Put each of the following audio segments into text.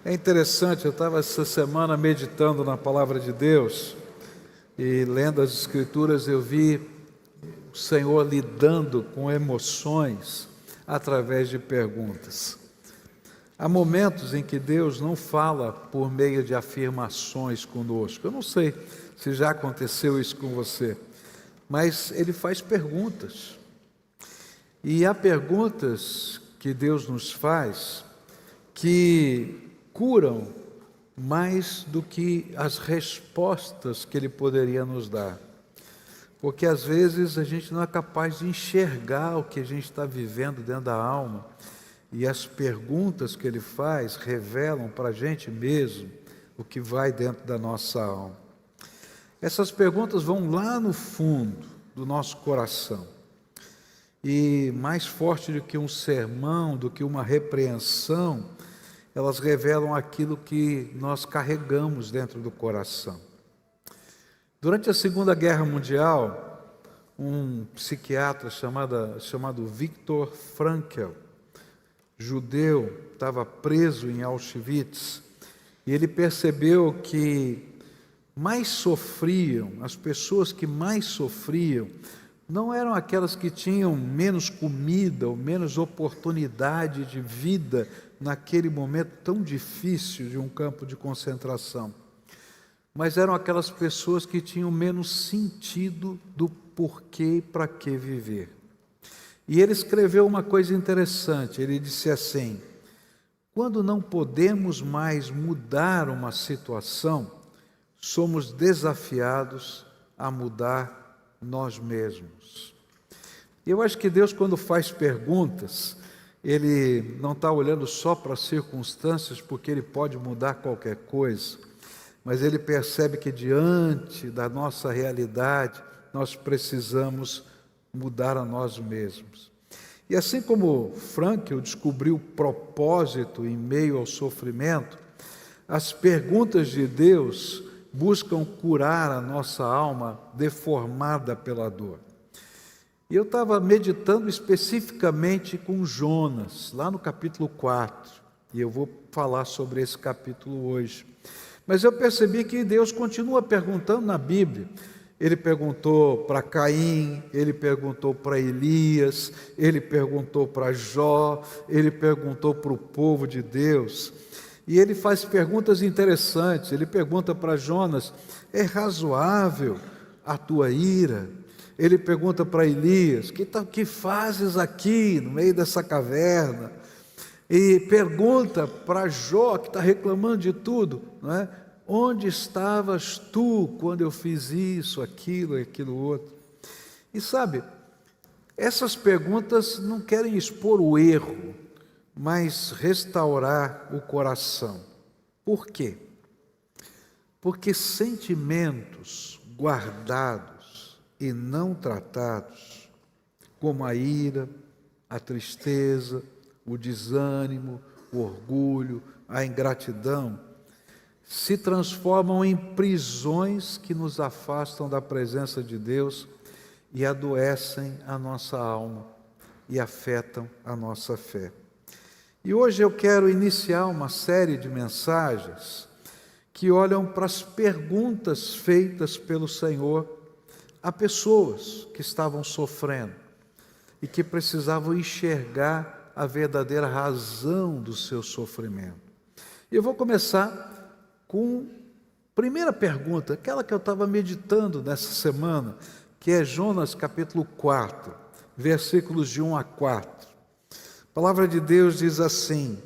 É interessante, eu estava essa semana meditando na palavra de Deus e lendo as Escrituras, eu vi o Senhor lidando com emoções através de perguntas. Há momentos em que Deus não fala por meio de afirmações conosco. Eu não sei se já aconteceu isso com você, mas Ele faz perguntas. E há perguntas que Deus nos faz que curam mais do que as respostas que Ele poderia nos dar. Porque às vezes a gente não é capaz de enxergar o que a gente está vivendo dentro da alma. E as perguntas que Ele faz revelam para a gente mesmo o que vai dentro da nossa alma. Essas perguntas vão lá no fundo do nosso coração. E mais forte do que um sermão, do que uma repreensão, elas revelam aquilo que nós carregamos dentro do coração. Durante a Segunda Guerra Mundial, um psiquiatra chamado Viktor Frankl, judeu, estava preso em Auschwitz, e ele percebeu que as pessoas que mais sofriam, não eram aquelas que tinham menos comida ou menos oportunidade de vida naquele momento tão difícil de um campo de concentração, mas eram aquelas pessoas que tinham menos sentido do porquê e para que viver. E ele escreveu uma coisa interessante, ele disse assim: quando não podemos mais mudar uma situação, somos desafiados a mudar nós mesmos. Eu acho que Deus, quando faz perguntas, Ele não está olhando só para as circunstâncias, porque Ele pode mudar qualquer coisa, mas Ele percebe que diante da nossa realidade, nós precisamos mudar a nós mesmos. E assim como Frankl descobriu o propósito em meio ao sofrimento, as perguntas de Deus buscam curar a nossa alma deformada pela dor. E eu estava meditando especificamente com Jonas, lá no capítulo 4, e eu vou falar sobre esse capítulo hoje. Mas eu percebi que Deus continua perguntando na Bíblia. Ele perguntou para Caim, ele perguntou para Elias, ele perguntou para Jó, ele perguntou para o povo de Deus. E ele faz perguntas interessantes. Ele pergunta para Jonas: é razoável a tua ira? Ele pergunta para Elias: que fazes aqui no meio dessa caverna? E pergunta para Jó, que está reclamando de tudo, não é? Onde estavas tu quando eu fiz isso, aquilo e aquilo outro? E sabe, essas perguntas não querem expor o erro, mas restaurar o coração. Por quê? Porque sentimentos guardados e não tratados, como a ira, a tristeza, o desânimo, o orgulho, a ingratidão, se transformam em prisões que nos afastam da presença de Deus e adoecem a nossa alma e afetam a nossa fé. E hoje eu quero iniciar uma série de mensagens que olham para as perguntas feitas pelo Senhor a pessoas que estavam sofrendo e que precisavam enxergar a verdadeira razão do seu sofrimento. E eu vou começar com a primeira pergunta, aquela que eu estava meditando nessa semana, que é Jonas capítulo 4, versículos de 1 a 4. A palavra de Deus diz assim: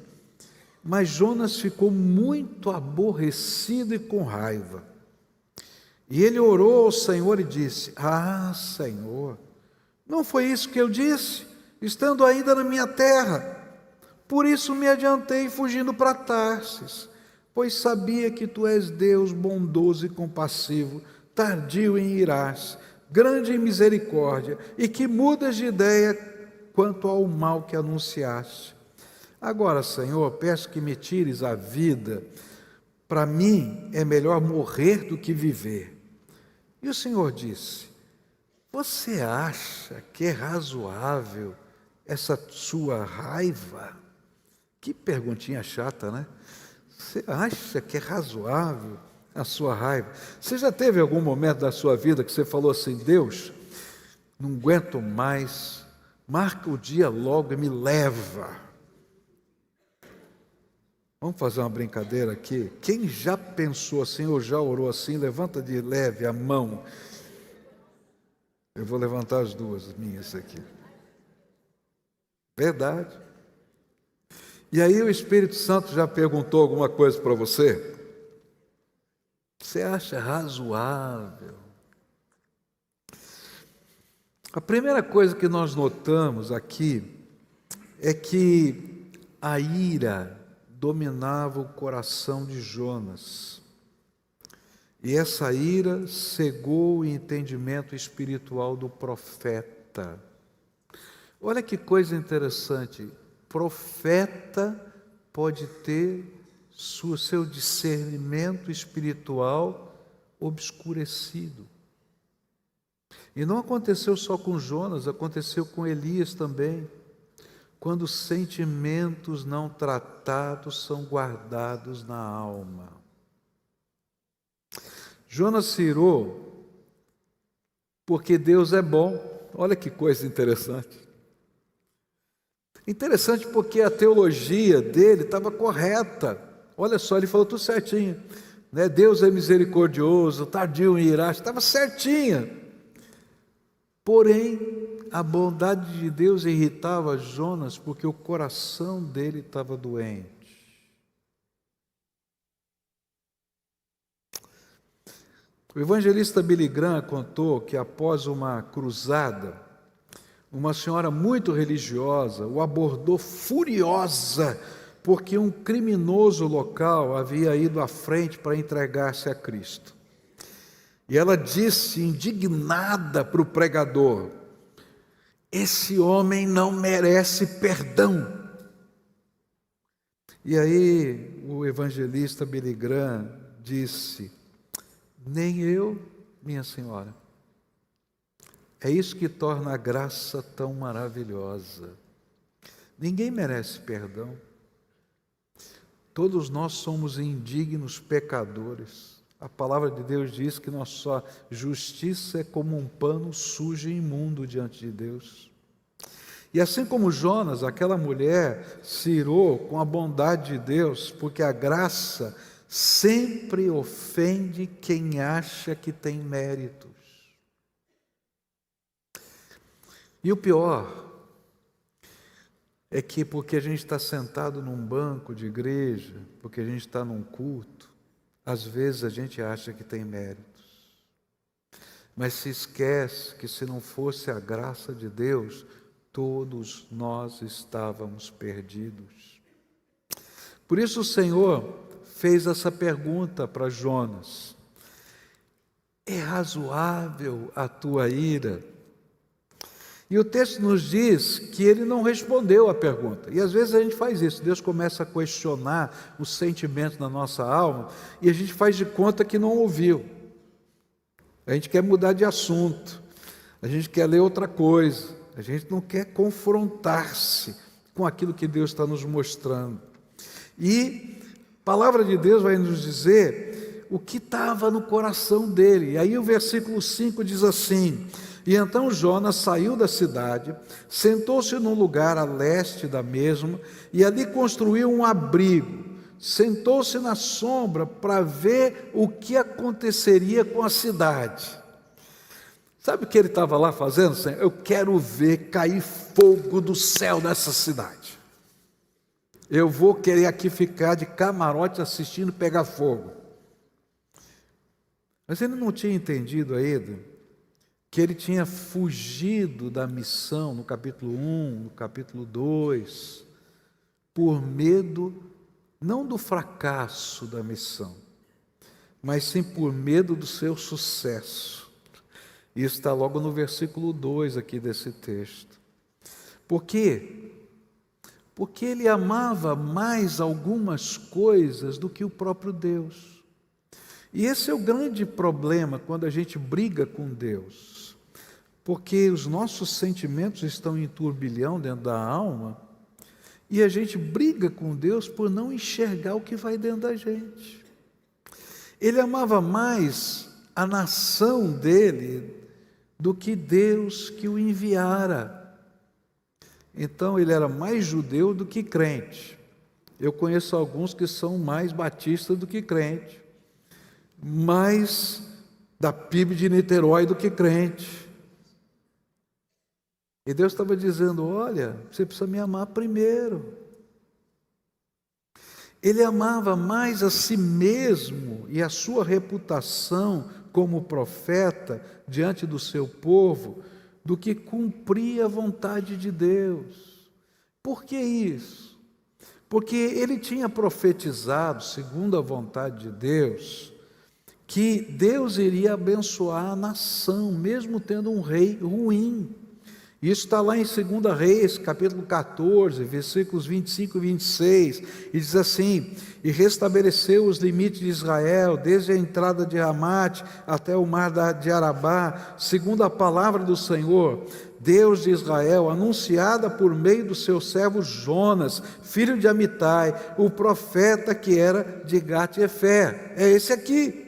mas Jonas ficou muito aborrecido e com raiva. E ele orou ao Senhor e disse: ah, Senhor, não foi isso que eu disse, estando ainda na minha terra? Por isso me adiantei fugindo para Tarsis, pois sabia que tu és Deus bondoso e compassivo, tardio em irar-se, grande em misericórdia, e que mudas de ideia quanto ao mal que anunciaste. Agora, Senhor, peço que me tires a vida. Para mim é melhor morrer do que viver. E o Senhor disse: você acha que é razoável essa sua raiva? Que perguntinha chata, né? Você acha que é razoável a sua raiva? Você já teve algum momento da sua vida que você falou assim: Deus, não aguento mais, marca o dia logo e me leva? Vamos fazer uma brincadeira aqui? Quem já pensou assim ou já orou assim, levanta de leve a mão. Eu vou levantar as duas minhas aqui. Verdade. E aí o Espírito Santo já perguntou alguma coisa para você? Você acha razoável? A primeira coisa que nós notamos aqui é que a ira dominava o coração de Jonas. E essa ira cegou o entendimento espiritual do profeta. Olha que coisa interessante. Profeta pode ter seu discernimento espiritual obscurecido. E não aconteceu só com Jonas, aconteceu com Elias também. Quando os sentimentos não tratados são guardados na alma. Jonas se irou porque Deus é bom. Olha que coisa interessante. Interessante porque a teologia dele estava correta. Olha só, ele falou tudo certinho, né? Deus é misericordioso, tardio em irar, estava certinha. Porém, a bondade de Deus irritava Jonas porque o coração dele estava doente. O evangelista Billy Graham contou que após uma cruzada, uma senhora muito religiosa o abordou furiosa porque um criminoso local havia ido à frente para entregar-se a Cristo. E ela disse, indignada para o pregador: esse homem não merece perdão. E aí o evangelista Billy Graham disse: nem eu, minha senhora. É isso que torna a graça tão maravilhosa. Ninguém merece perdão. Todos nós somos indignos pecadores. A palavra de Deus diz que nossa justiça é como um pano sujo e imundo diante de Deus. E assim como Jonas, aquela mulher se irou com a bondade de Deus, porque a graça sempre ofende quem acha que tem méritos. E o pior é que porque a gente está sentado num banco de igreja, porque a gente está num culto, às vezes a gente acha que tem méritos. Mas se esquece que se não fosse a graça de Deus, todos nós estávamos perdidos. Por isso o Senhor fez essa pergunta para Jonas: é razoável a tua ira? E o texto nos diz que ele não respondeu à pergunta. E às vezes a gente faz isso. Deus começa a questionar os sentimentos da nossa alma e a gente faz de conta que não ouviu. A gente quer mudar de assunto. A gente quer ler outra coisa. A gente não quer confrontar-se com aquilo que Deus está nos mostrando. E a palavra de Deus vai nos dizer o que estava no coração dele. E aí o versículo 5 diz assim: e então Jonas saiu da cidade, sentou-se num lugar a leste da mesma, e ali construiu um abrigo. Sentou-se na sombra para ver o que aconteceria com a cidade. Sabe o que ele estava lá fazendo, Senhor? Eu quero ver cair fogo do céu nessa cidade. Eu vou querer aqui ficar de camarote assistindo pegar fogo. Mas ele não tinha entendido ainda que ele tinha fugido da missão no capítulo 1, no capítulo 2, por medo, não do fracasso da missão, mas sim por medo do seu sucesso. Isso está logo no versículo 2 aqui desse texto. Por quê? Porque ele amava mais algumas coisas do que o próprio Deus. E esse é o grande problema quando a gente briga com Deus, porque os nossos sentimentos estão em turbilhão dentro da alma, E a gente briga com Deus por não enxergar o que vai dentro da gente. Ele amava mais a nação dele do que Deus que o enviara. Então ele era mais judeu do que crente. Eu conheço alguns que são mais batistas do que crente, mais da PIB de Niterói do que crente. E Deus estava dizendo: olha, você precisa me amar primeiro. Ele amava mais a si mesmo e a sua reputação como profeta diante do seu povo do que cumprir a vontade de Deus. Por que isso? Porque ele tinha profetizado, segundo a vontade de Deus, que Deus iria abençoar a nação, mesmo tendo um rei ruim. Isso está lá em 2 Reis, capítulo 14, versículos 25 e 26, e diz assim: e restabeleceu os limites de Israel, desde a entrada de Ramate até o mar de Arabá, segundo a palavra do Senhor, Deus de Israel, anunciada por meio do seu servo Jonas, filho de Amitai, o profeta que era de Gat-Hefer. É esse aqui.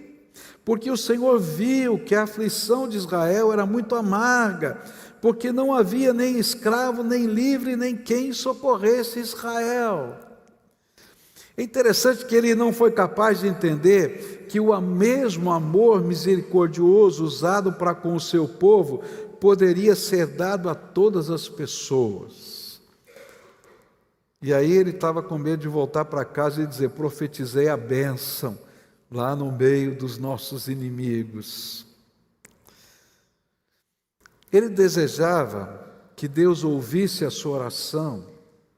Porque o Senhor viu que a aflição de Israel era muito amarga, porque não havia nem escravo, nem livre, nem quem socorresse Israel. É interessante que ele não foi capaz de entender que o mesmo amor misericordioso usado para com o seu povo poderia ser dado a todas as pessoas. E aí ele estava com medo de voltar para casa e dizer: profetizei a bênção lá no meio dos nossos inimigos. Ele desejava que Deus ouvisse a sua oração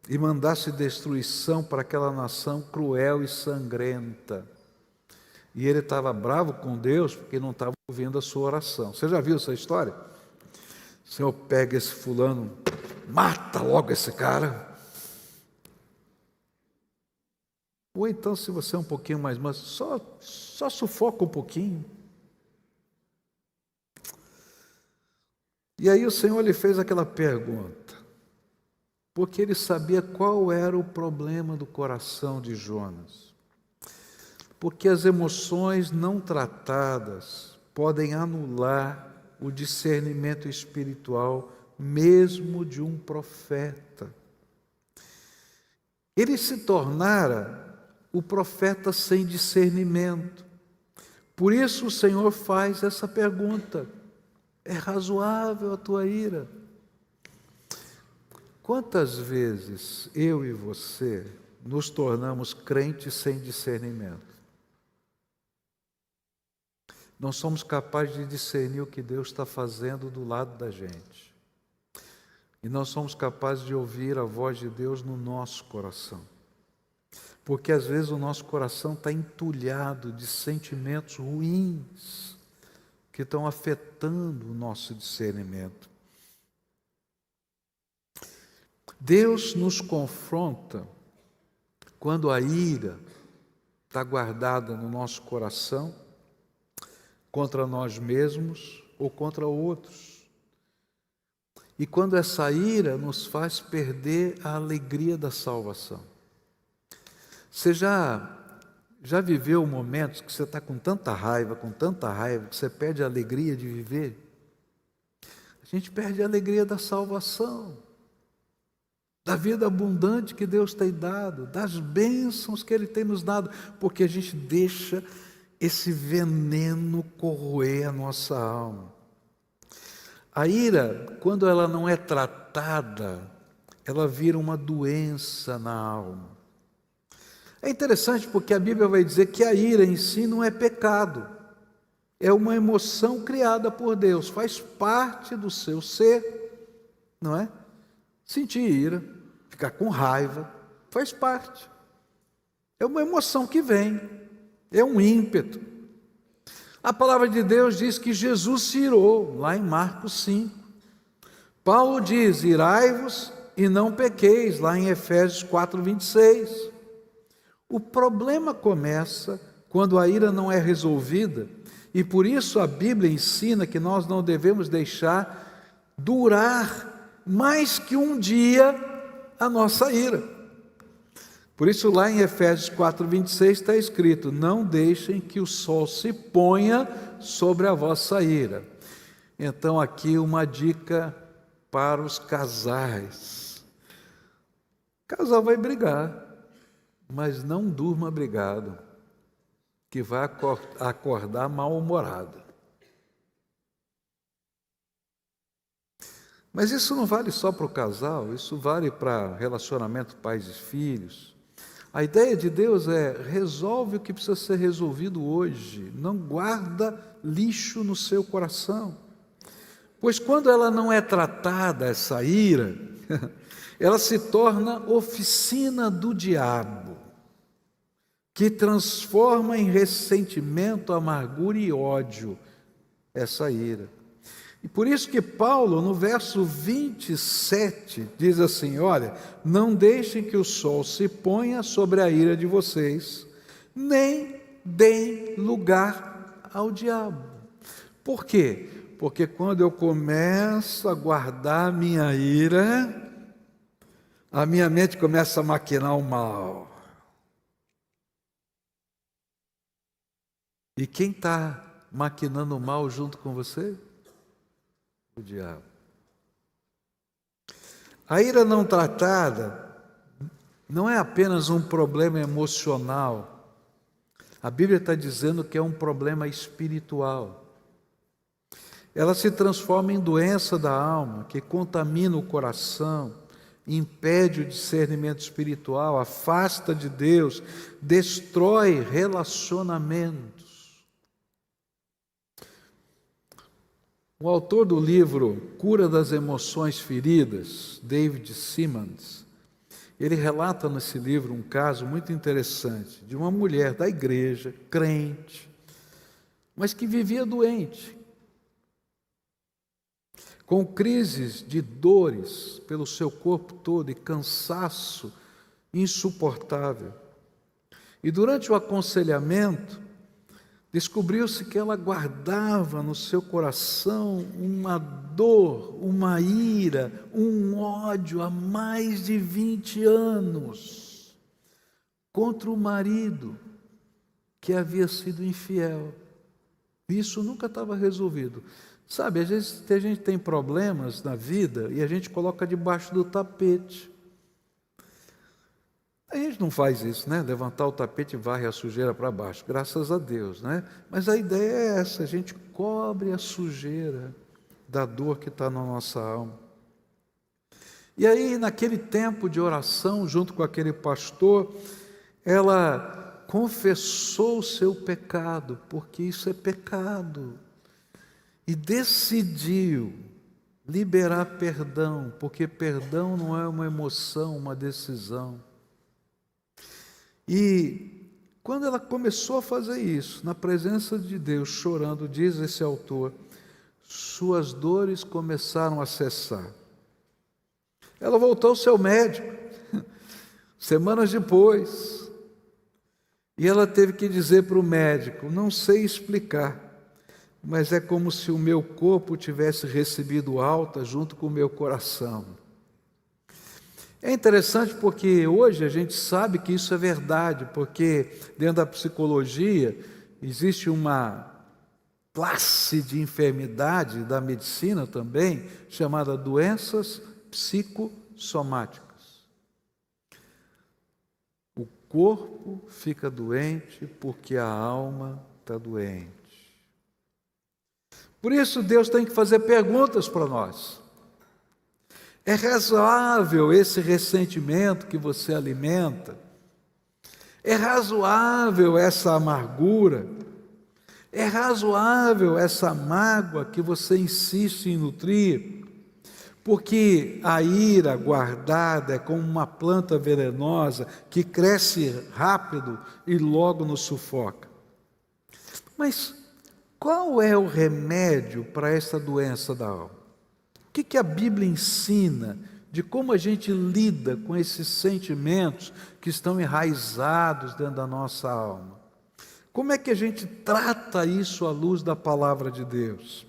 e mandasse destruição para aquela nação cruel e sangrenta. E ele estava bravo com Deus porque não estava ouvindo a sua oração. Você já viu essa história? O Senhor pega esse fulano, mata logo esse cara. Ou então, se você é um pouquinho mais manso, só sufoca um pouquinho. E aí o Senhor lhe fez aquela pergunta, porque ele sabia qual era o problema do coração de Jonas. Porque as emoções não tratadas podem anular o discernimento espiritual, mesmo de um profeta. Ele se tornara o profeta sem discernimento. Por isso o Senhor faz essa pergunta: é razoável a tua ira? Quantas vezes eu e você nos tornamos crentes sem discernimento? Não somos capazes de discernir o que Deus está fazendo do lado da gente. E não somos capazes de ouvir a voz de Deus no nosso coração. Porque às vezes o nosso coração está entulhado de sentimentos ruins que estão afetando o nosso discernimento. Deus nos confronta quando a ira está guardada no nosso coração contra nós mesmos ou contra outros. E quando essa ira nos faz perder a alegria da salvação. Você já viveu momentos que você está com tanta raiva, que você perde a alegria de viver? A gente perde a alegria da salvação, da vida abundante que Deus tem dado, das bênçãos que Ele tem nos dado, porque a gente deixa esse veneno corroer a nossa alma. A ira, quando ela não é tratada, ela vira uma doença na alma. É interessante porque a Bíblia vai dizer que a ira em si não é pecado. É uma emoção criada por Deus, faz parte do seu ser, não é? Sentir ira, ficar com raiva, faz parte. É uma emoção que vem, é um ímpeto. A palavra de Deus diz que Jesus se irou, lá em Marcos 5. Paulo diz: irai-vos e não pequeis, lá em Efésios 4:26. O problema começa quando a ira não é resolvida, e por isso a Bíblia ensina que nós não devemos deixar durar mais que um dia a nossa ira. Por isso, lá em Efésios 4:26 está escrito: não deixem que o sol se ponha sobre a vossa ira. Então, aqui uma dica para os casais. O casal vai brigar, mas não durma brigado, que vai acordar mal-humorado. Mas isso não vale só para o casal, isso vale para relacionamento pais e filhos. A ideia de Deus é: resolve o que precisa ser resolvido hoje, não guarda lixo no seu coração. Pois quando ela não é tratada, essa ira, ela se torna oficina do diabo, que transforma em ressentimento, amargura e ódio essa ira. E por isso que Paulo, no verso 27, diz assim: olha, não deixem que o sol se ponha sobre a ira de vocês, nem deem lugar ao diabo. Por quê? Porque quando eu começo a guardar a minha ira, a minha mente começa a maquinar o mal. E quem está maquinando o mal junto com você? O diabo. A ira não tratada não é apenas um problema emocional. A Bíblia está dizendo que é um problema espiritual. Ela se transforma em doença da alma, que contamina o coração, impede o discernimento espiritual, afasta de Deus, destrói relacionamentos. O autor do livro Cura das Emoções Feridas, David Simmons, ele relata nesse livro um caso muito interessante de uma mulher da igreja, crente, mas que vivia doente, com crises de dores pelo seu corpo todo e cansaço insuportável. E durante o aconselhamento, descobriu-se que ela guardava no seu coração uma dor, uma ira, um ódio há mais de 20 anos contra o marido que havia sido infiel. Isso nunca estava resolvido. Sabe, às vezes a gente tem problemas na vida e a gente coloca debaixo do tapete. A gente não faz isso, né? Levantar o tapete e varre a sujeira para baixo, graças a Deus, né? Mas a ideia é essa: a gente cobre a sujeira da dor que está na nossa alma. E aí, naquele tempo de oração, junto com aquele pastor, ela confessou o seu pecado, porque isso é pecado, e decidiu liberar perdão, porque perdão não é uma emoção, uma decisão. E quando ela começou a fazer isso, na presença de Deus, chorando, diz esse autor, suas dores começaram a cessar. Ela voltou ao seu médico, semanas depois, e ela teve que dizer para o médico: não sei explicar, mas é como se o meu corpo tivesse recebido alta junto com o meu coração. É interessante porque hoje a gente sabe que isso é verdade, porque dentro da psicologia existe uma classe de enfermidade da medicina também, chamada doenças psicossomáticas. O corpo fica doente porque a alma está doente. Por isso Deus tem que fazer perguntas para nós. É razoável esse ressentimento que você alimenta? É razoável essa amargura? É razoável essa mágoa que você insiste em nutrir? Porque a ira guardada é como uma planta venenosa que cresce rápido e logo nos sufoca. Mas qual é o remédio para essa doença da alma? O que a Bíblia ensina de como a gente lida com esses sentimentos que estão enraizados dentro da nossa alma? Como é que a gente trata isso à luz da palavra de Deus?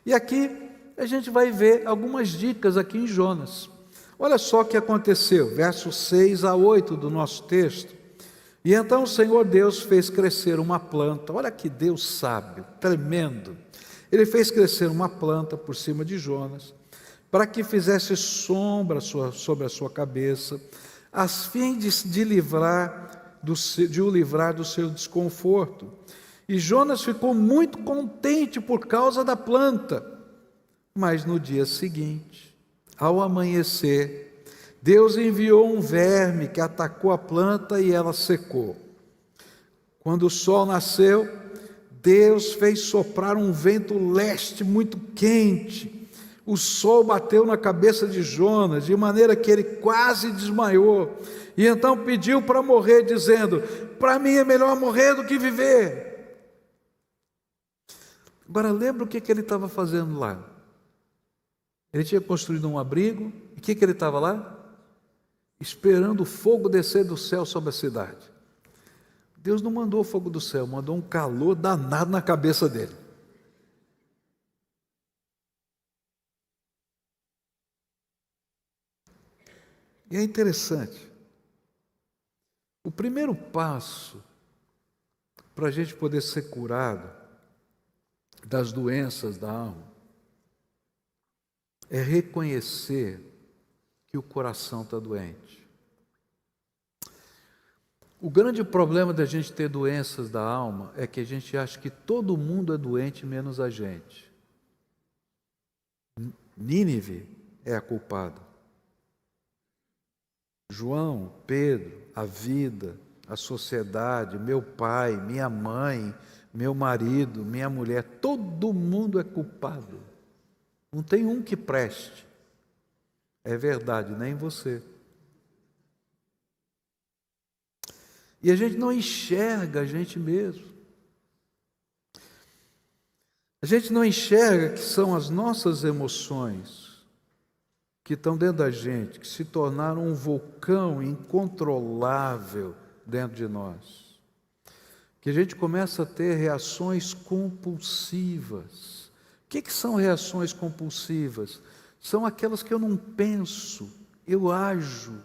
E aqui a gente vai ver algumas dicas aqui em Jonas. Olha só o que aconteceu, versos 6 a 8 do nosso texto. E então o Senhor Deus fez crescer uma planta, olha que Deus sábio, tremendo. Ele fez crescer uma planta por cima de Jonas, para que fizesse sombra sobre a sua cabeça, a fim de o livrar do seu desconforto. E Jonas ficou muito contente por causa da planta. Mas no dia seguinte, ao amanhecer, Deus enviou um verme que atacou a planta e ela secou. Quando o sol nasceu, Deus fez soprar um vento leste muito quente. O sol bateu na cabeça de Jonas, de maneira que ele quase desmaiou. E então pediu para morrer, dizendo: para mim é melhor morrer do que viver. Agora lembra o que ele estava fazendo lá? Ele tinha construído um abrigo, e o que ele estava lá? Esperando o fogo descer do céu sobre a cidade. Deus não mandou fogo do céu, mandou um calor danado na cabeça dele. E é interessante, o primeiro passo para a gente poder ser curado das doenças da alma é reconhecer que o coração está doente. O grande problema da gente ter doenças da alma é que a gente acha que todo mundo é doente menos a gente. Nínive é a culpada. João, Pedro, a vida, a sociedade, meu pai, minha mãe, meu marido, minha mulher, todo mundo é culpado. Não tem um que preste. É verdade, nem você. E a gente não enxerga a gente mesmo. A gente não enxerga que são as nossas emoções que estão dentro da gente, que se tornaram um vulcão incontrolável dentro de nós. Que a gente começa a ter reações compulsivas. O que são reações compulsivas? São aquelas que eu não penso, eu ajo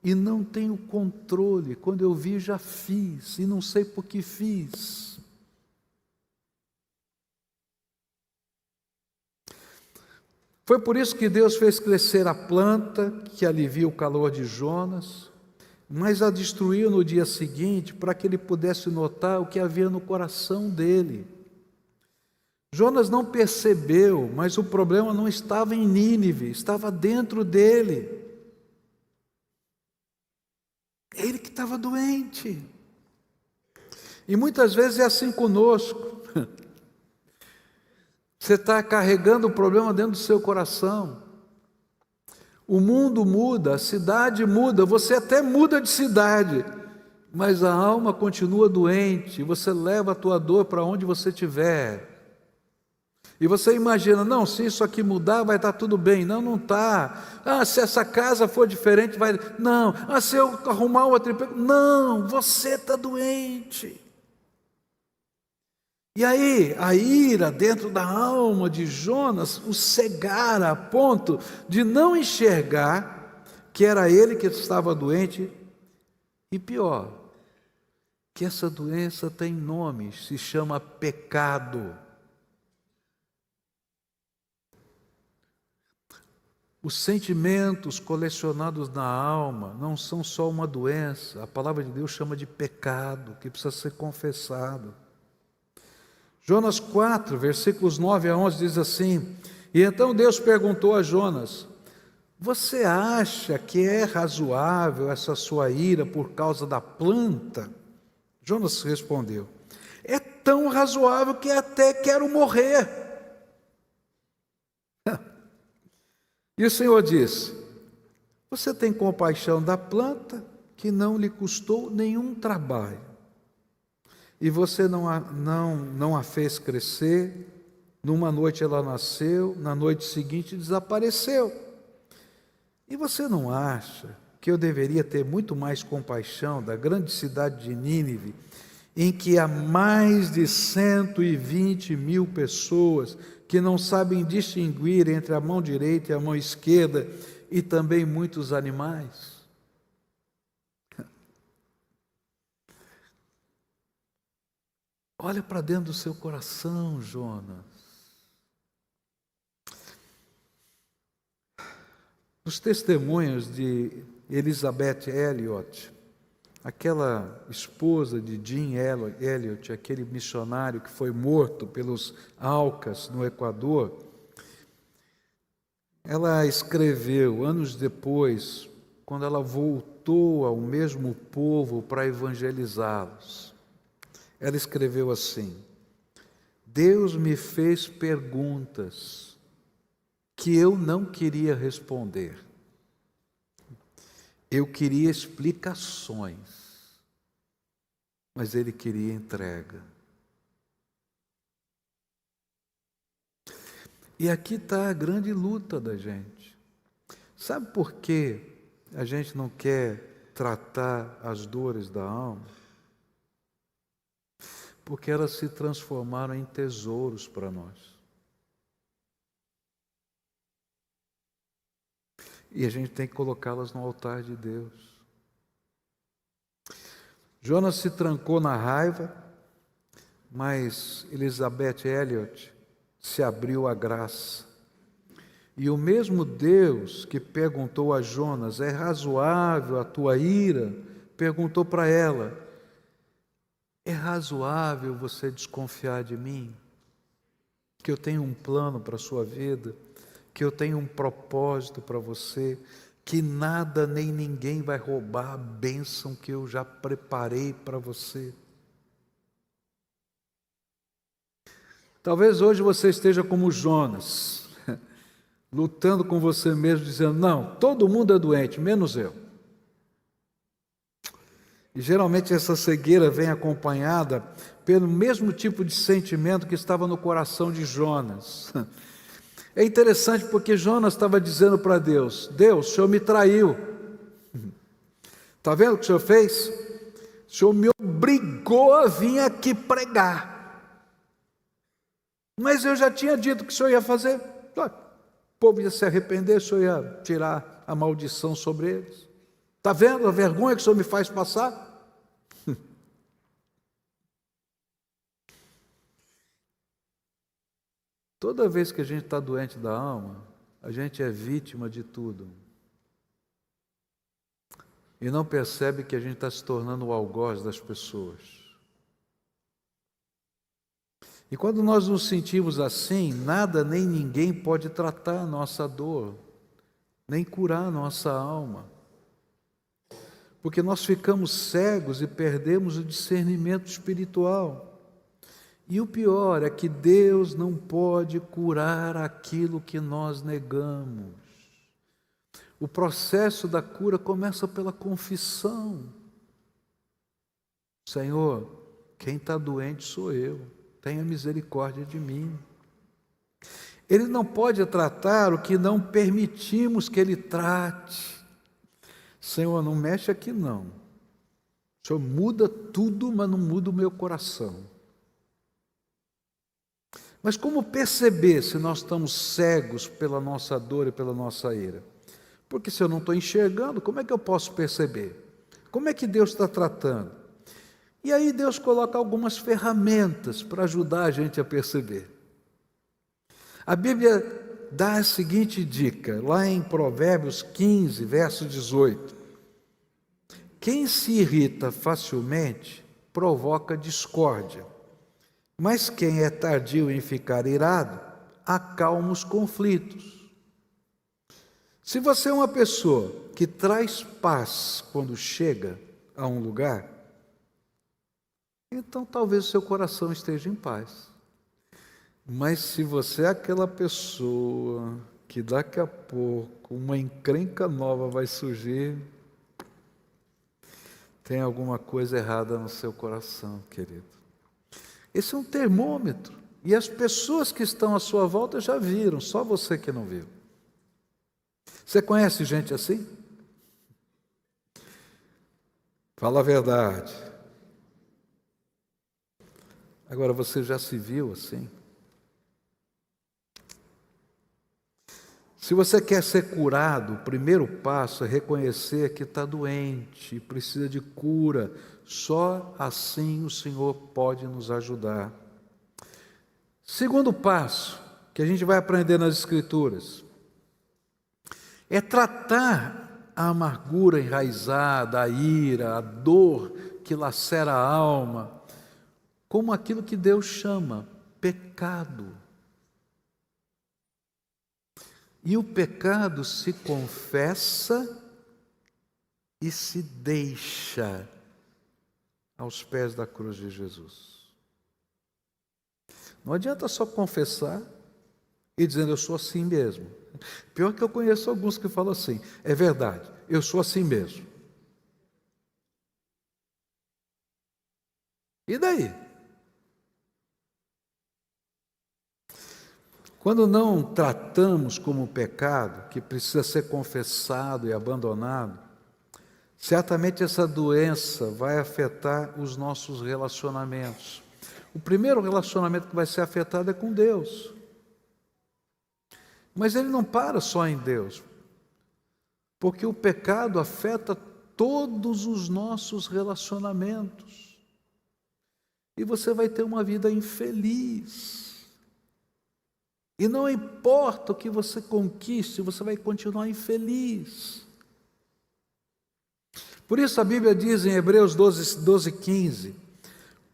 e não tenho controle. Quando eu vi, já fiz e não sei por que fiz. Foi por isso que Deus fez crescer a planta que alivia o calor de Jonas, mas a destruiu no dia seguinte para que ele pudesse notar o que havia no coração dele. Jonas não percebeu, mas o problema não estava em Nínive, estava dentro dele. Ele que estava doente. E muitas vezes é assim conosco. Você está carregando o problema dentro do seu coração. O mundo muda, a cidade muda, você até muda de cidade, mas a alma continua doente, você leva a tua dor para onde você estiver. E você imagina, não, se isso aqui mudar vai estar tudo bem. Não, não está. Ah, se essa casa for diferente, vai... Não. Ah, se eu arrumar outro emprego... Não, você está doente. E aí, a ira dentro da alma de Jonas o cegara a ponto de não enxergar que era ele que estava doente. E pior, que essa doença tem nome, se chama pecado. Os sentimentos colecionados na alma não são só uma doença, a palavra de Deus chama de pecado, que precisa ser confessado. Jonas 4, versículos 9 a 11 diz assim: E então Deus perguntou a Jonas: Você acha que é razoável essa sua ira por causa da planta? Jonas respondeu: É tão razoável que até quero morrer. E o Senhor disse: Você tem compaixão da planta que não lhe custou nenhum trabalho. E você não a fez crescer, numa noite ela nasceu, na noite seguinte desapareceu. E você não acha que eu deveria ter muito mais compaixão da grande cidade de Nínive, em que há mais de 120 mil pessoas que não sabem distinguir entre a mão direita e a mão esquerda, e também muitos animais. Olha para dentro do seu coração, Jonas. Os testemunhos de Elizabeth Elliot, aquela esposa de Jim Elliot, aquele missionário que foi morto pelos Aucas no Equador, ela escreveu, anos depois, quando ela voltou ao mesmo povo para evangelizá-los, ela escreveu assim: Deus me fez perguntas que eu não queria responder. Eu queria explicações, mas Ele queria entrega. E aqui está a grande luta da gente. Sabe por que a gente não quer tratar as dores da alma? Porque elas se transformaram em tesouros para nós. E a gente tem que colocá-las no altar de Deus. Jonas se trancou na raiva, mas Elizabeth Elliot se abriu à graça. E o mesmo Deus que perguntou a Jonas: é razoável a tua ira? Perguntou para ela: é razoável você desconfiar de mim? Que eu tenho um plano para a sua vida, que eu tenho um propósito para você, que nada nem ninguém vai roubar a bênção que eu já preparei para você. Talvez hoje você esteja como Jonas, lutando com você mesmo, dizendo: não, todo mundo é doente, menos eu. E geralmente essa cegueira vem acompanhada pelo mesmo tipo de sentimento que estava no coração de Jonas. É interessante porque Jonas estava dizendo para Deus: Deus, o Senhor me traiu. Está vendo o que o Senhor fez? O Senhor me obrigou a vir aqui pregar. Mas eu já tinha dito que o Senhor ia fazer. O povo ia se arrepender, o Senhor ia tirar a maldição sobre eles. Está vendo a vergonha que o Senhor me faz passar? Toda vez que a gente está doente da alma, a gente é vítima de tudo. E não percebe que a gente está se tornando o algoz das pessoas. E quando nós nos sentimos assim, nada nem ninguém pode tratar a nossa dor, nem curar a nossa alma. Porque nós ficamos cegos e perdemos o discernimento espiritual. E o pior é que Deus não pode curar aquilo que nós negamos. O processo da cura começa pela confissão. Senhor, quem está doente sou eu, tenha misericórdia de mim. Ele não pode tratar o que não permitimos que Ele trate. Senhor, não mexe aqui não. O Senhor muda tudo, mas não muda o meu coração. Mas como perceber se nós estamos cegos pela nossa dor e pela nossa ira? Porque se eu não estou enxergando, como é que eu posso perceber? Como é que Deus está tratando? E aí Deus coloca algumas ferramentas para ajudar a gente a perceber. A Bíblia dá a seguinte dica, lá em Provérbios 15, verso 18. Quem se irrita facilmente provoca discórdia, mas quem é tardio em ficar irado acalma os conflitos. Se você é uma pessoa que traz paz quando chega a um lugar, então talvez o seu coração esteja em paz. Mas se você é aquela pessoa que daqui a pouco uma encrenca nova vai surgir, tem alguma coisa errada no seu coração, querido. Esse é um termômetro. E as pessoas que estão à sua volta já viram, só você que não viu. Você conhece gente assim? Fala a verdade. Agora, você já se viu assim? Se você quer ser curado, o primeiro passo é reconhecer que está doente, precisa de cura. Só assim o Senhor pode nos ajudar. Segundo passo, que a gente vai aprender nas Escrituras, é tratar a amargura enraizada, a ira, a dor que lacera a alma, como aquilo que Deus chama pecado. E o pecado se confessa e se deixa aos pés da cruz de Jesus. Não adianta só confessar e dizendo eu sou assim mesmo. Pior que eu conheço alguns que falam assim, é verdade, eu sou assim mesmo. E daí? Quando não tratamos como pecado, que precisa ser confessado e abandonado, certamente essa doença vai afetar os nossos relacionamentos. O primeiro relacionamento que vai ser afetado é com Deus. Mas ele não para só em Deus, porque o pecado afeta todos os nossos relacionamentos. E você vai ter uma vida infeliz. E não importa o que você conquiste, você vai continuar infeliz. Por isso a Bíblia diz em Hebreus 12:15,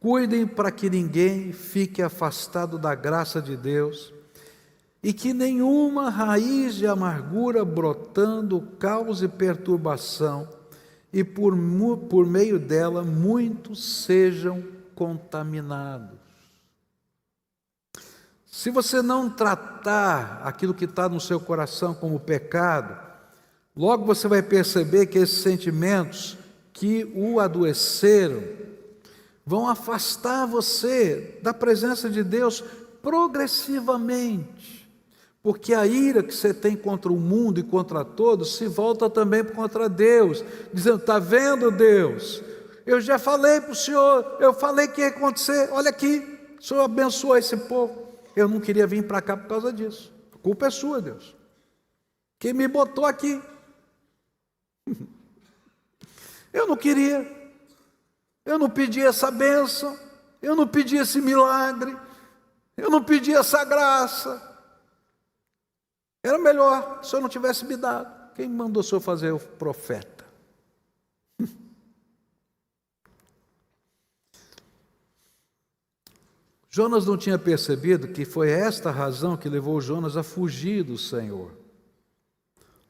cuidem para que ninguém fique afastado da graça de Deus e que nenhuma raiz de amargura brotando cause perturbação e por meio dela muitos sejam contaminados. Se você não tratar aquilo que está no seu coração como pecado, logo você vai perceber que esses sentimentos que o adoeceram vão afastar você da presença de Deus progressivamente, porque a ira que você tem contra o mundo e contra todos se volta também contra Deus, dizendo, está vendo Deus? Eu já falei para o Senhor, eu falei que ia acontecer, olha aqui, o Senhor abençoou esse povo. Eu não queria vir para cá por causa disso. A culpa é sua, Deus. Quem me botou aqui? Eu não queria. Eu não pedi essa bênção. Eu não pedi esse milagre. Eu não pedi essa graça. Era melhor se eu não tivesse me dado. Quem mandou o senhor fazer o profeta? Jonas não tinha percebido que foi esta razão que levou Jonas a fugir do Senhor,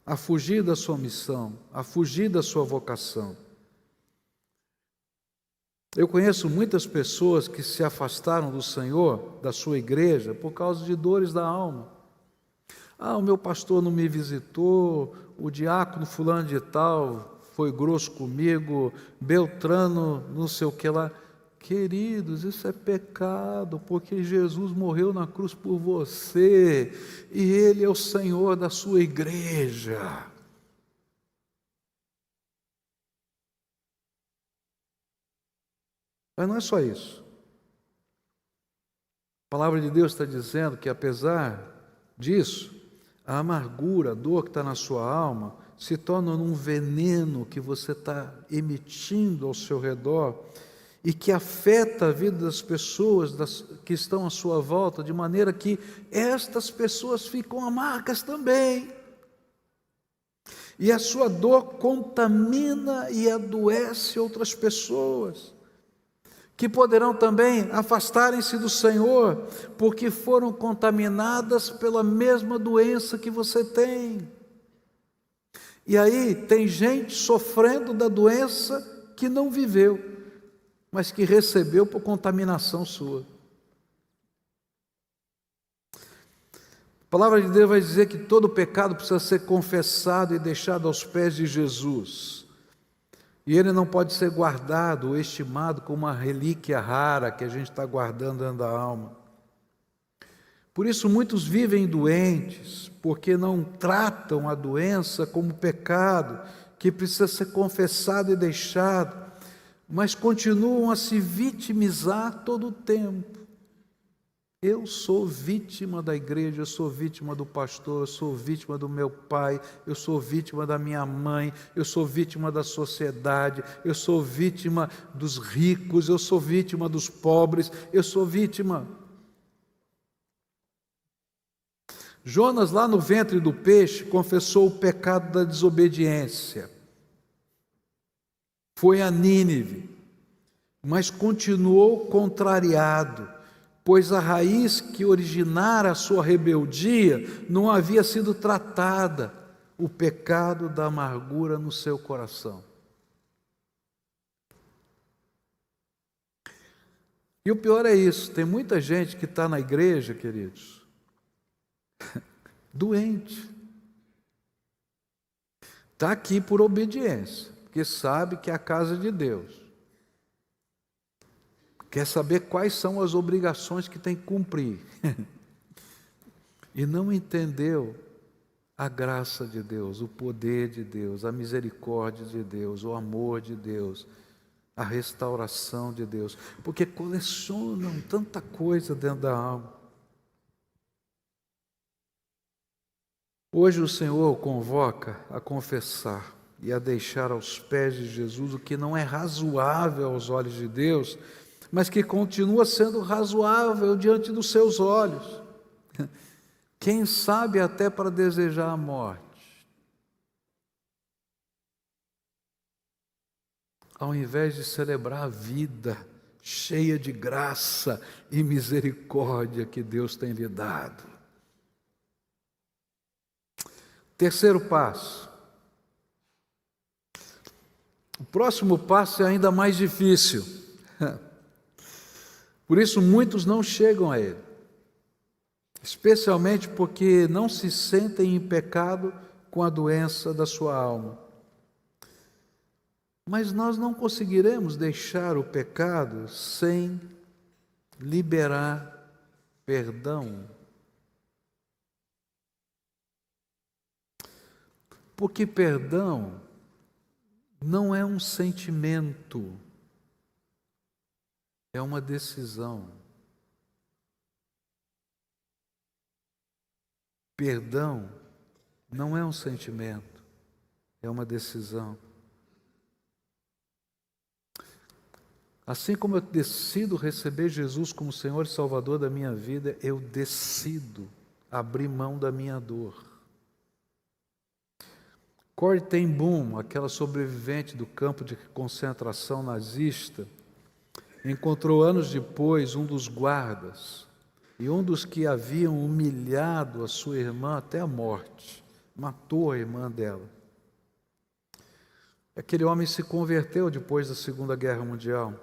a fugir da sua missão, a fugir da sua vocação. Eu conheço muitas pessoas que se afastaram do Senhor, da sua igreja, por causa de dores da alma. O meu pastor não me visitou, o diácono fulano de tal foi grosso comigo, Beltrano não sei o que lá. Queridos, isso é pecado, porque Jesus morreu na cruz por você, e Ele é o Senhor da sua igreja. Mas não é só isso. A palavra de Deus está dizendo que, apesar disso, a amargura, a dor que está na sua alma, se torna um veneno que você está emitindo ao seu redor, e que afeta a vida das pessoas que estão à sua volta, de maneira que estas pessoas ficam amargas também. E a sua dor contamina e adoece outras pessoas, que poderão também afastarem-se do Senhor, porque foram contaminadas pela mesma doença que você tem. E aí tem gente sofrendo da doença que não viveu, mas que recebeu por contaminação sua. A palavra de Deus vai dizer que todo pecado precisa ser confessado e deixado aos pés de Jesus. E ele não pode ser guardado ou estimado como uma relíquia rara que a gente está guardando dentro da alma. Por isso muitos vivem doentes, porque não tratam a doença como pecado, que precisa ser confessado e deixado, mas continuam a se vitimizar todo o tempo. Eu sou vítima da igreja, eu sou vítima do pastor, eu sou vítima do meu pai, eu sou vítima da minha mãe, eu sou vítima da sociedade, eu sou vítima dos ricos, eu sou vítima dos pobres, eu sou vítima. Jonas, lá no ventre do peixe, confessou o pecado da desobediência. Foi a Nínive, mas continuou contrariado, pois a raiz que originara a sua rebeldia não havia sido tratada, o pecado da amargura no seu coração. E o pior é isso, tem muita gente que está na igreja, queridos, doente. Está aqui por obediência, porque sabe que é a casa de Deus. Quer saber quais são as obrigações que tem que cumprir. E não entendeu a graça de Deus, o poder de Deus, a misericórdia de Deus, o amor de Deus, a restauração de Deus. Porque colecionam tanta coisa dentro da alma. Hoje o Senhor o convoca a confessar e a deixar aos pés de Jesus o que não é razoável aos olhos de Deus, mas que continua sendo razoável diante dos seus olhos. Quem sabe até para desejar a morte. Ao invés de celebrar a vida cheia de graça e misericórdia que Deus tem lhe dado. Terceiro passo. O próximo passo é ainda mais difícil. Por isso muitos não chegam a ele, especialmente porque não se sentem em pecado com a doença da sua alma. Mas nós não conseguiremos deixar o pecado sem liberar perdão. Porque perdão não é um sentimento, é uma decisão. Perdão não é um sentimento, é uma decisão. Assim como eu decido receber Jesus como Senhor e Salvador da minha vida, eu decido abrir mão da minha dor. Corrie ten Boom, aquela sobrevivente do campo de concentração nazista, encontrou anos depois um dos guardas e um dos que haviam humilhado a sua irmã até a morte, matou a irmã dela. Aquele homem se converteu depois da Segunda Guerra Mundial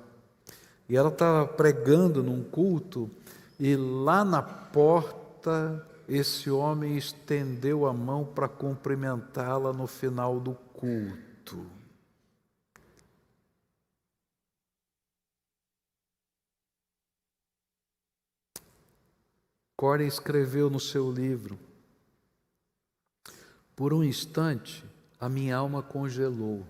e ela estava pregando num culto e lá na porta esse homem estendeu a mão para cumprimentá-la no final do culto. Corrie escreveu no seu livro: por um instante a minha alma congelou.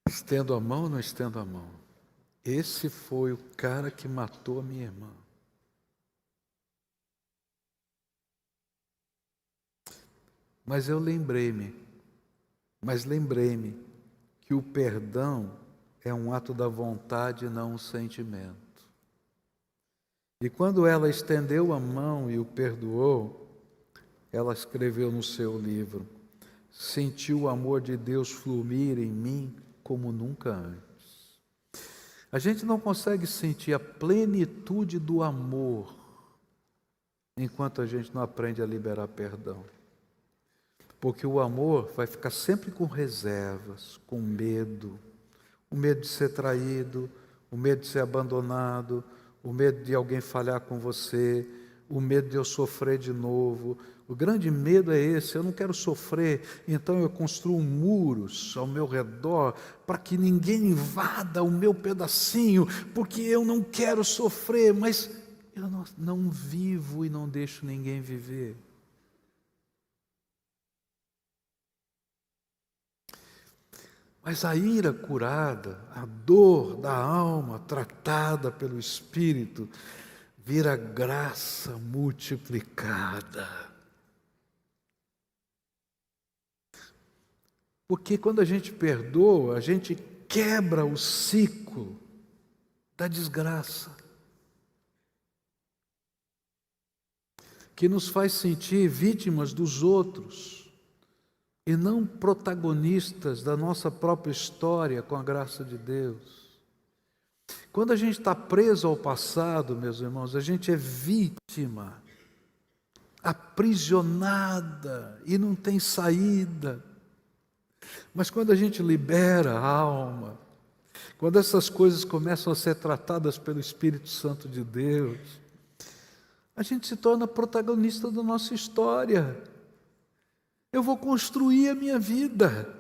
Estendo a mão ou não estendo a mão? Esse foi o cara que matou a minha irmã. Mas lembrei-me que o perdão é um ato da vontade e não um sentimento. E quando ela estendeu a mão e o perdoou, ela escreveu no seu livro: senti o amor de Deus fluir em mim como nunca antes. A gente não consegue sentir a plenitude do amor enquanto a gente não aprende a liberar perdão. Porque o amor vai ficar sempre com reservas, com medo. O medo de ser traído, o medo de ser abandonado, o medo de alguém falhar com você, o medo de eu sofrer de novo. O grande medo é esse: eu não quero sofrer, então eu construo muros ao meu redor para que ninguém invada o meu pedacinho, porque eu não quero sofrer, mas eu não vivo e não deixo ninguém viver. Mas a ira curada, a dor da alma tratada pelo Espírito, vira graça multiplicada. Porque quando a gente perdoa, a gente quebra o ciclo da desgraça, que nos faz sentir vítimas dos outros e não protagonistas da nossa própria história com a graça de Deus. Quando a gente está preso ao passado, meus irmãos, a gente é vítima, aprisionada e não tem saída. Mas quando a gente libera a alma, quando essas coisas começam a ser tratadas pelo Espírito Santo de Deus, a gente se torna protagonista da nossa história. Eu vou construir a minha vida.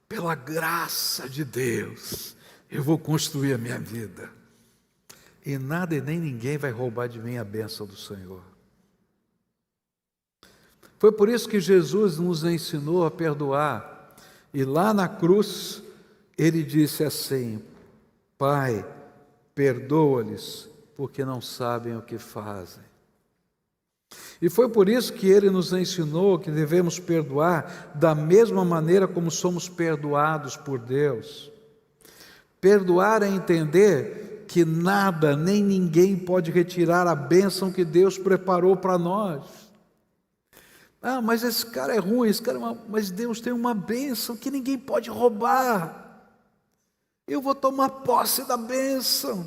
Pela graça de Deus, eu vou construir a minha vida. E nada e nem ninguém vai roubar de mim a bênção do Senhor. Foi por isso que Jesus nos ensinou a perdoar. E lá na cruz, Ele disse assim: Pai, perdoa-lhes, porque não sabem o que fazem. E foi por isso que Ele nos ensinou que devemos perdoar da mesma maneira como somos perdoados por Deus. Perdoar é entender que nada nem ninguém pode retirar a bênção que Deus preparou para nós. Ah, mas esse cara é ruim, mas Deus tem uma bênção que ninguém pode roubar. Eu vou tomar posse da bênção.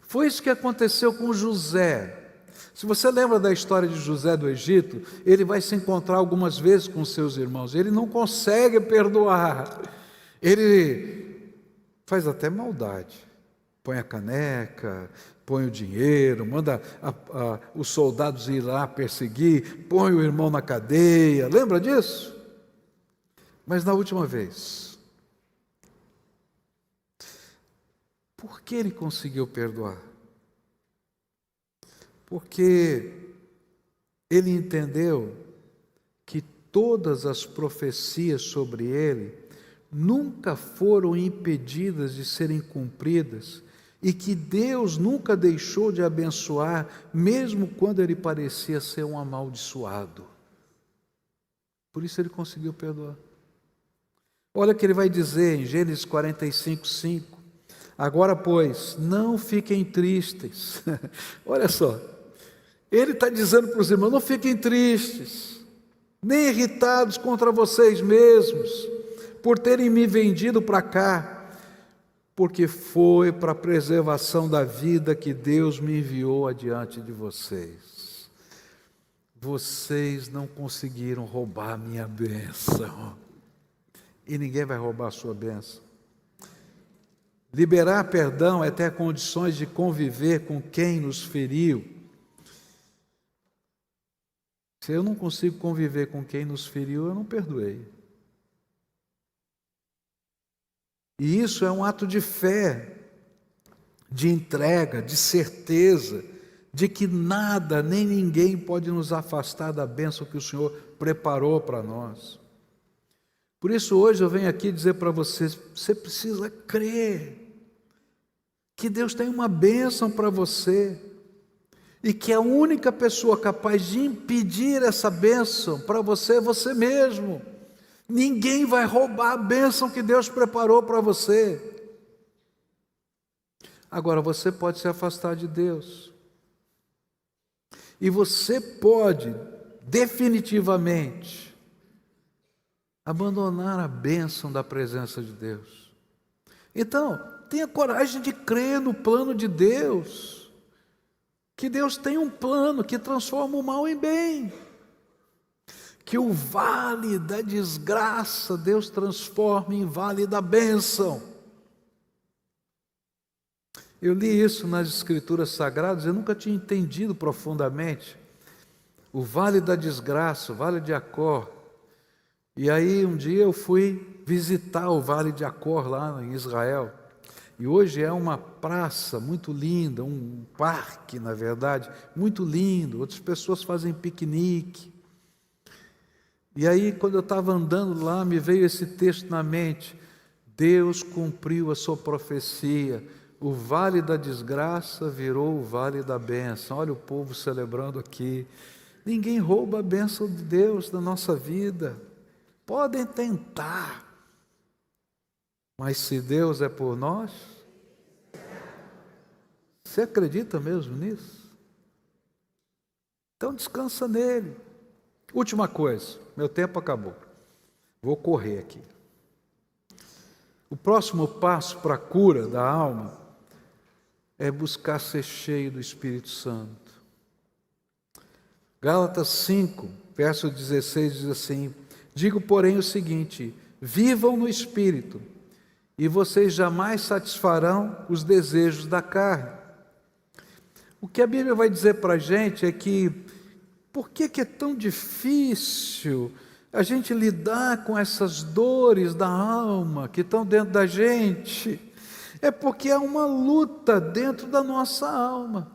Foi isso que aconteceu com José. Se você lembra da história de José do Egito, ele vai se encontrar algumas vezes com seus irmãos. Ele não consegue perdoar. Ele faz até maldade. Põe a caneca, põe o dinheiro, manda os soldados ir lá perseguir, põe o irmão na cadeia. Lembra disso? Mas na última vez, por que ele conseguiu perdoar? Porque ele entendeu que todas as profecias sobre ele nunca foram impedidas de serem cumpridas e que Deus nunca deixou de abençoar, mesmo quando ele parecia ser um amaldiçoado. Por isso ele conseguiu perdoar. Olha o que ele vai dizer em Gênesis 45, 5. Agora, pois, não fiquem tristes. Olha só, ele está dizendo para os irmãos: não fiquem tristes, nem irritados contra vocês mesmos, por terem me vendido para cá, porque foi para a preservação da vida que Deus me enviou adiante de vocês. Vocês não conseguiram roubar a minha bênção, e ninguém vai roubar a sua bênção. Liberar perdão é ter condições de conviver com quem nos feriu. Se eu não consigo conviver com quem nos feriu, eu não perdoei. E isso é um ato de fé, de entrega, de certeza, de que nada nem ninguém pode nos afastar da bênção que o Senhor preparou para nós. Por isso hoje eu venho aqui dizer para vocês: você precisa crer que Deus tem uma bênção para você e que a única pessoa capaz de impedir essa bênção para você é você mesmo. Ninguém vai roubar a bênção que Deus preparou para você. Agora, você pode se afastar de Deus. E você pode, definitivamente, abandonar a bênção da presença de Deus. Então, tenha coragem de crer no plano de Deus. Que Deus tem um plano que transforma o mal em bem. Que o vale da desgraça Deus transforma em vale da bênção. Eu li isso nas Escrituras Sagradas, eu nunca tinha entendido profundamente. O vale da desgraça, o vale de Acor. E aí um dia eu fui visitar o vale de Acor lá em Israel. E hoje é uma praça muito linda, um parque, na verdade, muito lindo. Outras pessoas fazem piquenique. E aí, quando eu estava andando lá, me veio esse texto na mente. Deus cumpriu a sua profecia. O vale da desgraça virou o vale da bênção. Olha o povo celebrando aqui. Ninguém rouba a bênção de Deus da nossa vida. Podem tentar. Mas se Deus é por nós, você acredita mesmo nisso? Então descansa nele. Última coisa, meu tempo acabou. Vou correr aqui. O próximo passo para a cura da alma é buscar ser cheio do Espírito Santo. Gálatas 5, verso 16 diz assim: digo, porém, o seguinte: vivam no Espírito, e vocês jamais satisfarão os desejos da carne. O que a Bíblia vai dizer para a gente é que, por que é tão difícil a gente lidar com essas dores da alma que estão dentro da gente? É porque há uma luta dentro da nossa alma.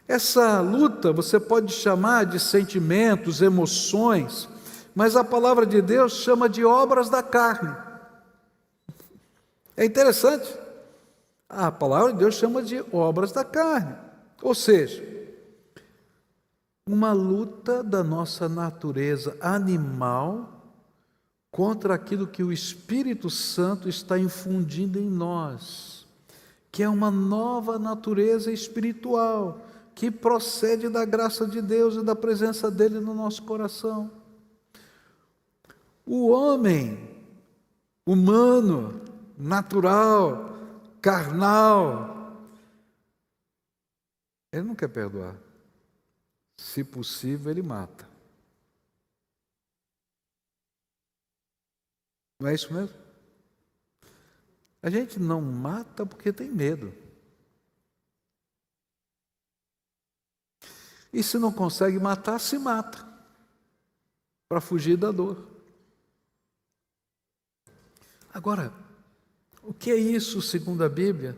Essa luta você pode chamar de sentimentos, emoções, mas a palavra de Deus chama de obras da carne. É interessante. A palavra de Deus chama de obras da carne. Ou seja, uma luta da nossa natureza animal contra aquilo que o Espírito Santo está infundindo em nós, que é uma nova natureza espiritual, que procede da graça de Deus e da presença dEle no nosso coração. O homem humano, natural, carnal, ele não quer perdoar. Se possível, ele mata. Não é isso mesmo? A gente não mata porque tem medo. E se não consegue matar, se mata, para fugir da dor. Agora, o que é isso, segundo a Bíblia?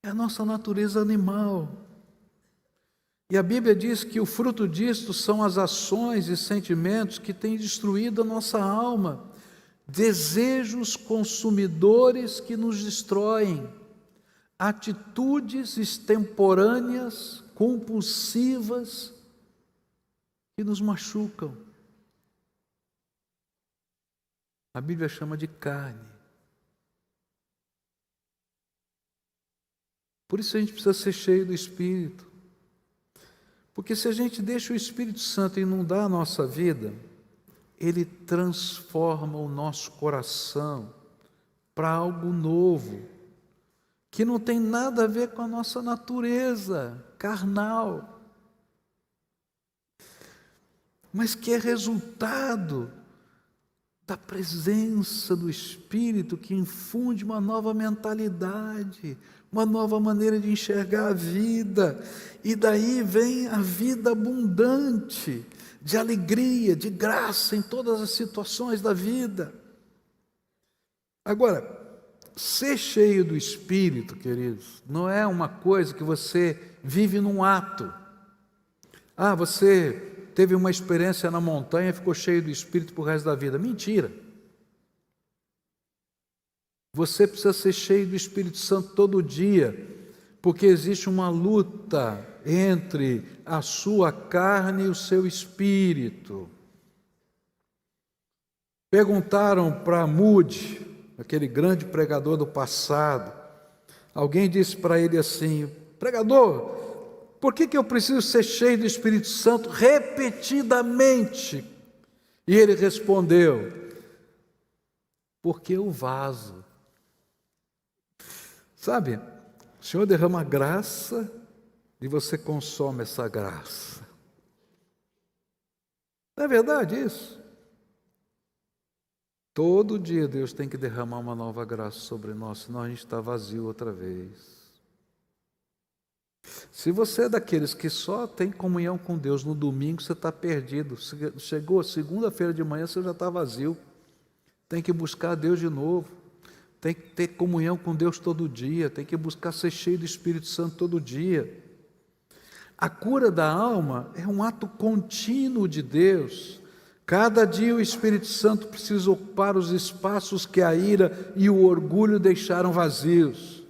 É a nossa natureza animal. E a Bíblia diz que o fruto disto são as ações e sentimentos que têm destruído a nossa alma, desejos consumidores que nos destroem, atitudes extemporâneas, compulsivas, que nos machucam. A Bíblia chama de carne. Por isso a gente precisa ser cheio do Espírito. Porque se a gente deixa o Espírito Santo inundar a nossa vida, ele transforma o nosso coração para algo novo, que não tem nada a ver com a nossa natureza carnal, mas que é resultado da presença do Espírito que infunde uma nova mentalidade, uma nova maneira de enxergar a vida, e daí vem a vida abundante, de alegria, de graça em todas as situações da vida. Agora, ser cheio do Espírito, queridos, não é uma coisa que você vive num ato. Ah, você teve uma experiência na montanha e ficou cheio do Espírito pro resto da vida. Mentira. Você precisa ser cheio do Espírito Santo todo dia, porque existe uma luta entre a sua carne e o seu espírito. Perguntaram para Moody, aquele grande pregador do passado, alguém disse para ele assim: pregador, por que eu preciso ser cheio do Espírito Santo repetidamente? E ele respondeu: porque o vaso. Sabe, o Senhor derrama graça e você consome essa graça. Não é verdade isso? Todo dia Deus tem que derramar uma nova graça sobre nós, senão a gente está vazio outra vez. Se você é daqueles que só tem comunhão com Deus no domingo, você está perdido. Chegou segunda-feira de manhã, você já está vazio. Tem que buscar Deus de novo. tem que ter comunhão com Deus todo dia, tem que buscar ser cheio do Espírito Santo todo dia. A cura da alma é um ato contínuo de Deus. Cada dia o Espírito Santo precisa ocupar os espaços que a ira e o orgulho deixaram vazios.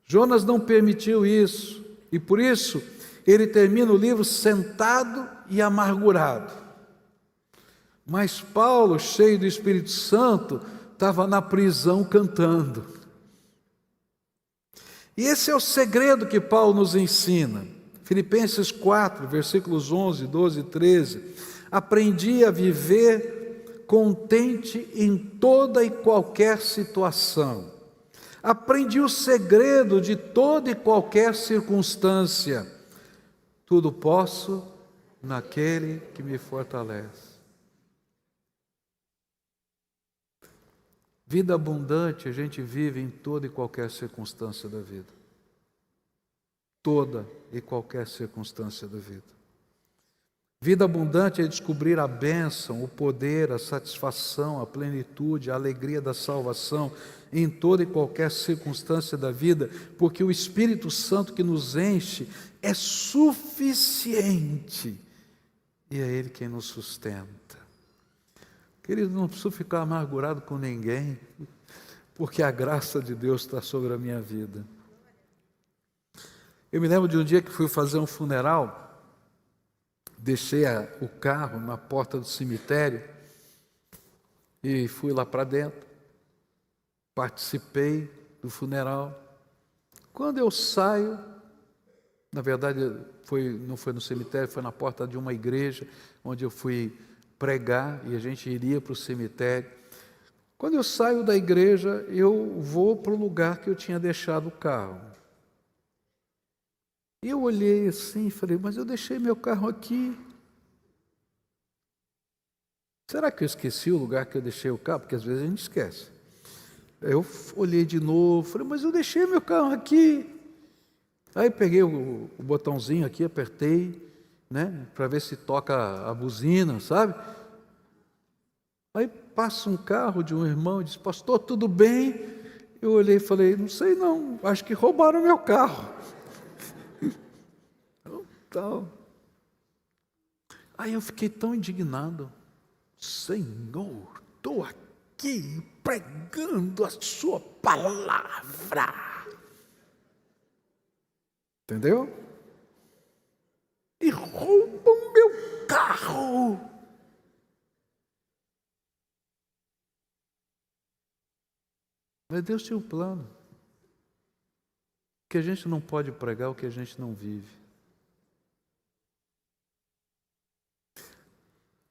Jonas não permitiu isso, e por isso ele termina o livro sentado e amargurado. Mas Paulo, cheio do Espírito Santo, estava na prisão cantando. E esse é o segredo que Paulo nos ensina. Filipenses 4, versículos 11, 12 e 13. Aprendi a viver contente em toda e qualquer situação. Aprendi o segredo de toda e qualquer circunstância. Tudo posso naquele que me fortalece. Vida abundante a gente vive em toda e qualquer circunstância da vida. Toda e qualquer circunstância da vida. Vida abundante é descobrir a bênção, o poder, a satisfação, a plenitude, a alegria da salvação em toda e qualquer circunstância da vida, porque o Espírito Santo que nos enche é suficiente e é Ele quem nos sustenta. Querido, não preciso ficar amargurado com ninguém, porque a graça de Deus está sobre a minha vida. Eu me lembro de um dia que fui fazer um funeral, deixei o carro na porta do cemitério e fui lá para dentro, participei do funeral. Quando eu saio, na verdade não foi no cemitério, foi na porta de uma igreja, onde eu fui pregar e a gente iria para o cemitério. Quando eu saio da igreja, eu vou para o lugar que eu tinha deixado o carro. E eu olhei assim e falei, mas eu deixei meu carro aqui. Será que eu esqueci o lugar que eu deixei o carro? Porque às vezes a gente esquece. Eu olhei de novo, falei, mas eu deixei meu carro aqui. Aí peguei o botãozinho aqui, apertei, né, para ver se toca a buzina, sabe? Aí passa um carro de um irmão e diz, pastor, tudo bem? Eu olhei e falei, não sei não, acho que roubaram meu carro. Então, aí eu fiquei tão indignado. Senhor, estou aqui pregando a sua palavra. Entendeu? E roubam meu carro. Mas Deus tinha um plano. Que a gente não pode pregar o que a gente não vive.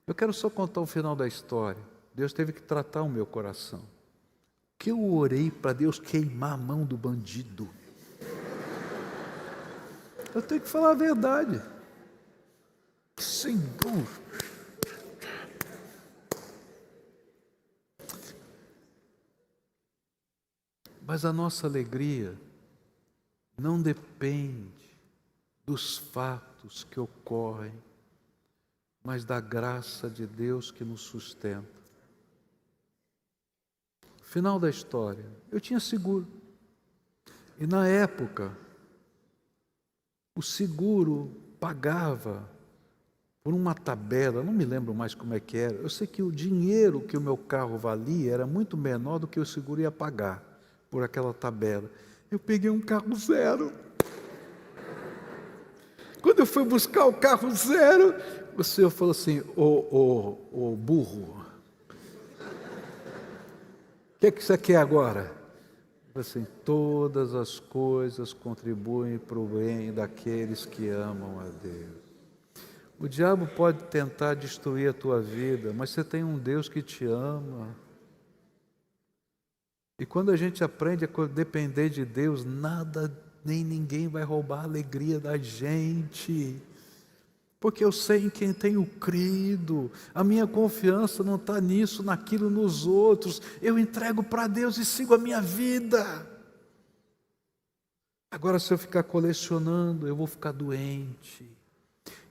Eu quero só contar o final da história. Deus teve que tratar o meu coração. Que eu orei para Deus queimar a mão do bandido. Eu tenho que falar a verdade. Senhor. Mas a nossa alegria não depende dos fatos que ocorrem, mas da graça de Deus que nos sustenta. Final da história, eu tinha seguro. E na época, o seguro pagava por uma tabela, não me lembro mais como é que era. Eu sei que o dinheiro que o meu carro valia era muito menor do que o seguro ia pagar por aquela tabela. Eu peguei um carro zero. Quando eu fui buscar o carro zero, o Senhor falou assim, ô burro, o que você quer agora? Assim, todas as coisas contribuem para o bem daqueles que amam a Deus. O diabo pode tentar destruir a tua vida, mas você tem um Deus que te ama. E quando a gente aprende a depender de Deus, nada nem ninguém vai roubar a alegria da gente. Porque eu sei em quem tenho crido, a minha confiança não está nisso, naquilo, nos outros. Eu entrego para Deus e sigo a minha vida. Agora, se eu ficar colecionando, eu vou ficar doente.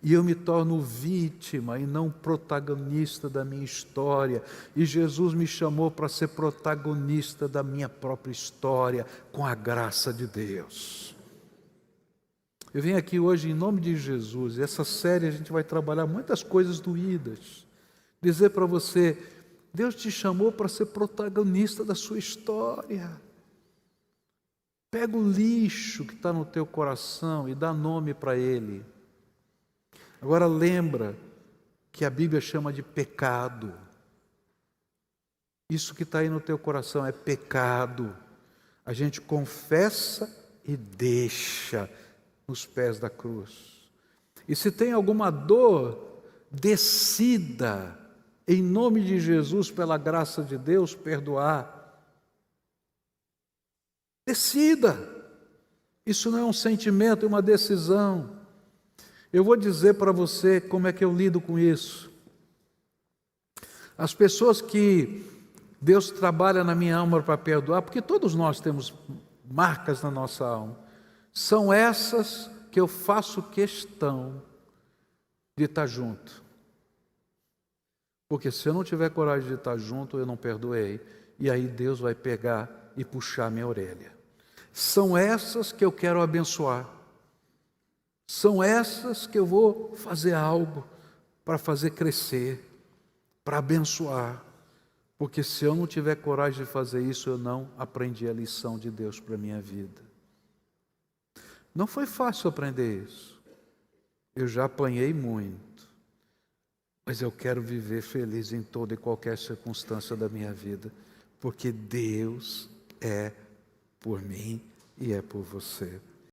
E eu me torno vítima e não protagonista da minha história. E Jesus me chamou para ser protagonista da minha própria história, com a graça de Deus. Eu vim aqui hoje em nome de Jesus, e essa série a gente vai trabalhar muitas coisas doídas. Dizer para você, Deus te chamou para ser protagonista da sua história. Pega o lixo que está no teu coração e dá nome para ele. Agora lembra que a Bíblia chama de pecado. Isso que está aí no teu coração é pecado. A gente confessa e deixa nos pés da cruz. E se tem alguma dor, decida, em nome de Jesus, pela graça de Deus, perdoar. Decida. Isso não é um sentimento, é uma decisão. Eu vou dizer para você como é que eu lido com isso. As pessoas que Deus trabalha na minha alma para perdoar, porque todos nós temos marcas na nossa alma, são essas que eu faço questão de estar junto. Porque se eu não tiver coragem de estar junto, eu não perdoei. E aí Deus vai pegar e puxar minha orelha. São essas que eu quero abençoar. São essas que eu vou fazer algo para fazer crescer, para abençoar. Porque se eu não tiver coragem de fazer isso, eu não aprendi a lição de Deus para a minha vida. Não foi fácil aprender isso. Eu já apanhei muito. Mas eu quero viver feliz em toda e qualquer circunstância da minha vida. Porque Deus é por mim e é por você.